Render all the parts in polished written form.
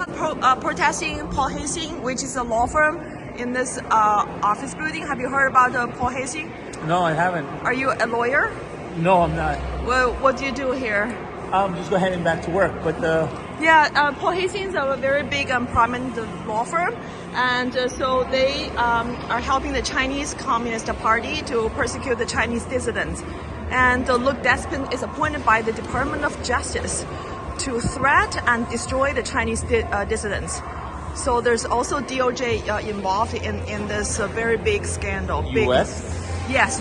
protesting Paul Hastings, which is a law firm in this office building. Have you heard about Paul Hastings? No, I haven't. Are you a lawyer? No, I'm not. Well, what do you do here? I'm just heading back to work, but Paul Hastings is a very big and prominent law firm, and so they are helping the Chinese Communist Party to persecute the Chinese dissidents. And Luke Despin is appointed by the Department of Justice to threat and destroy the Chinese dissidents. So there's also DOJ involved in this very big scandal. U.S.? Yes,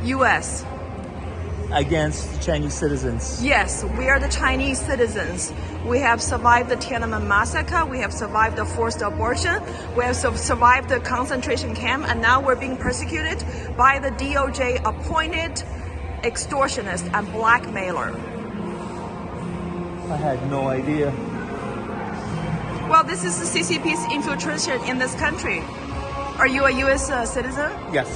U.S. Against the Chinese citizens. Yes, we are the Chinese citizens. We have survived the Tiananmen massacre. We have survived the forced abortion. We have survived the concentration camp, and now we're being persecuted by the DOJ appointed extortionist and blackmailer. I had no idea. Well, this is the CCP's infiltration in this country. Are you a U.S. citizen? Yes.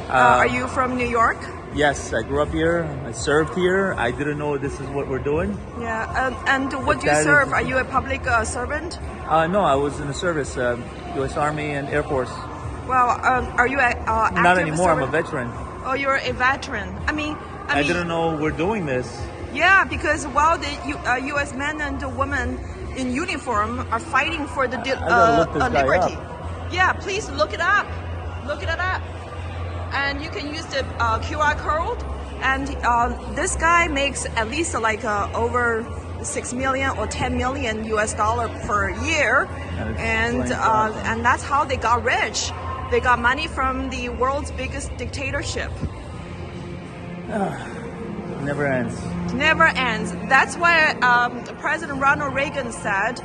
Are you from New York? Yes, I grew up here. I served here. I didn't know this is what we're doing. Yeah, and what do you serve? Are you a public servant? No, I was in the service, U.S. Army and Air Force. Well, are you an active Not anymore. servant? I'm a veteran. Oh, you're a veteran. I mean, I didn't know we're doing this. Yeah, because while the U.S. men and women in uniform are fighting for the liberty. Yeah, please look it up. Look it up. And you can use the QR code. And this guy makes at least over 6 million or 10 million US dollar per year. And that's how they got rich. They got money from the world's biggest dictatorship. Never ends. Never ends. That's why President Ronald Reagan said,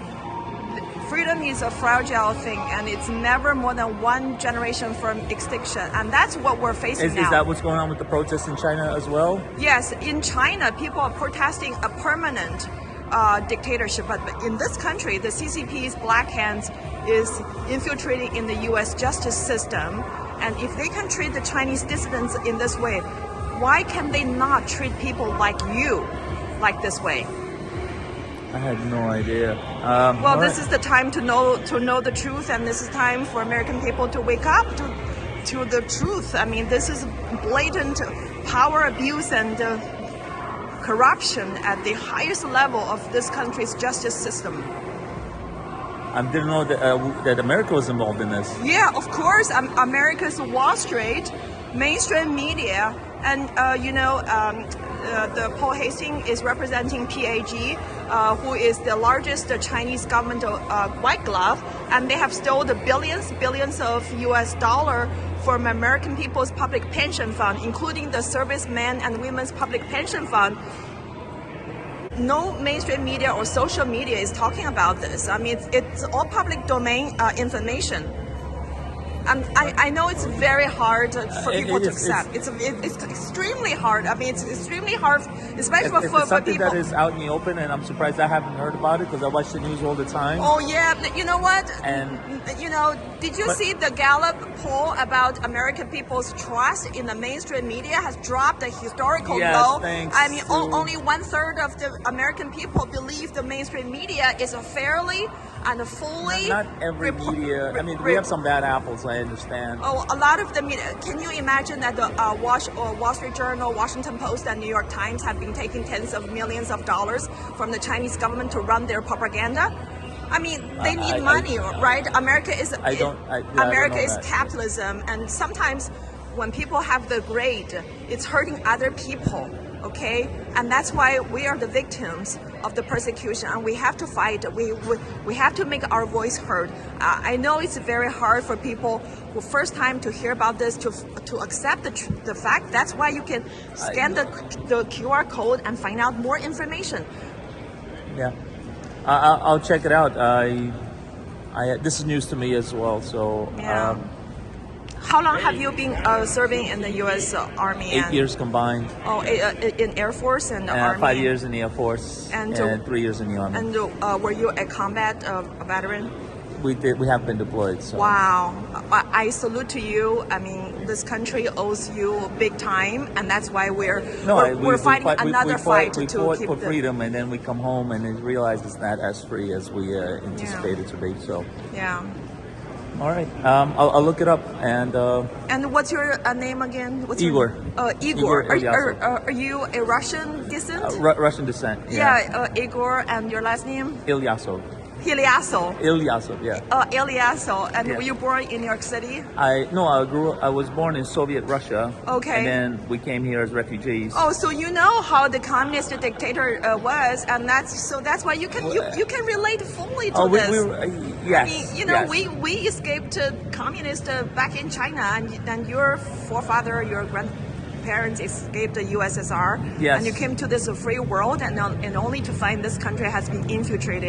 freedom is a fragile thing, and it's never more than one generation from extinction. And that's what we're facing now. Is that what's going on with the protests in China as well? Yes, in China, people are protesting a permanent dictatorship. But in this country, the CCP's black hands is infiltrating in the U.S. justice system. And if they can treat the Chinese dissidents in this way, why can they not treat people like you like this way? I had no idea. Well, this is the time to know the truth, and this is time for American people to wake up to the truth. I mean, this is blatant power abuse and corruption at the highest level of this country's justice system. I didn't know that America was involved in this. Yeah, of course. America's Wall Street, mainstream media, and the Paul Hastings is representing PAG, who is the largest Chinese government white glove, and they have stolen billions of US dollar from American people's public pension fund, including the servicemen and women's public pension fund. No mainstream media or social media is talking about this. I mean, it's all public domain information. I know it's very hard for people to accept. It's extremely hard. I mean, it's extremely hard, especially for people. It's something that is out in the open, and I'm surprised I haven't heard about it because I watch the news all the time. Oh yeah, you know what? And did you see the Gallup poll about American people's trust in the mainstream media has dropped a historical low? Thanks I mean, only 1/3 of the American people believe the mainstream media is a fairly and fully. Not every media. I mean, we have some bad apples. I understand. Oh, a lot of the media. Can you imagine that the Wall Street Journal, Washington Post, and New York Times have been taking tens of millions of dollars from the Chinese government to run their propaganda? I mean, they need money, right? America is capitalism, and sometimes when people have the greed, it's hurting other people. Okay, and that's why we are the victims of the persecution, and we have to fight. We have to make our voice heard. I know it's very hard for people who first time to hear about this to accept the fact. That's why you can scan the QR code and find out more information. Yeah, I'll check it out. This is news to me as well. So. Yeah. How long have you been serving in the U.S. Army? 8 years combined. Oh, in Air Force and Army? 5 years in the Air Force and 3 years in the Army. And were you a combat veteran? We have been deployed. So. Wow, I salute to you. I mean, this country owes you big time, and that's why we're fighting another fight we to fought keep for the freedom, and then we come home and then realize it's not as free as we anticipated to be. So, yeah. all right, I'll look it up. And what's your name again? What's Igor. Igor. Igor Are you a Russian descent? Russian descent. Yeah. Igor, and your last name? Ilyasov. Ilyasov, yeah. Ilyasov. And Yeah. were you born in New York City? I was born in Soviet Russia. Okay. And then we came here as refugees. Oh, so you know how the communist dictator was, and that's why you can relate fully to this. Yes. I mean, yes. we escaped communist back in China, and then your forefather, your grandparents escaped the USSR, Yes. and you came to this free world, and only to find this country has been infiltrated.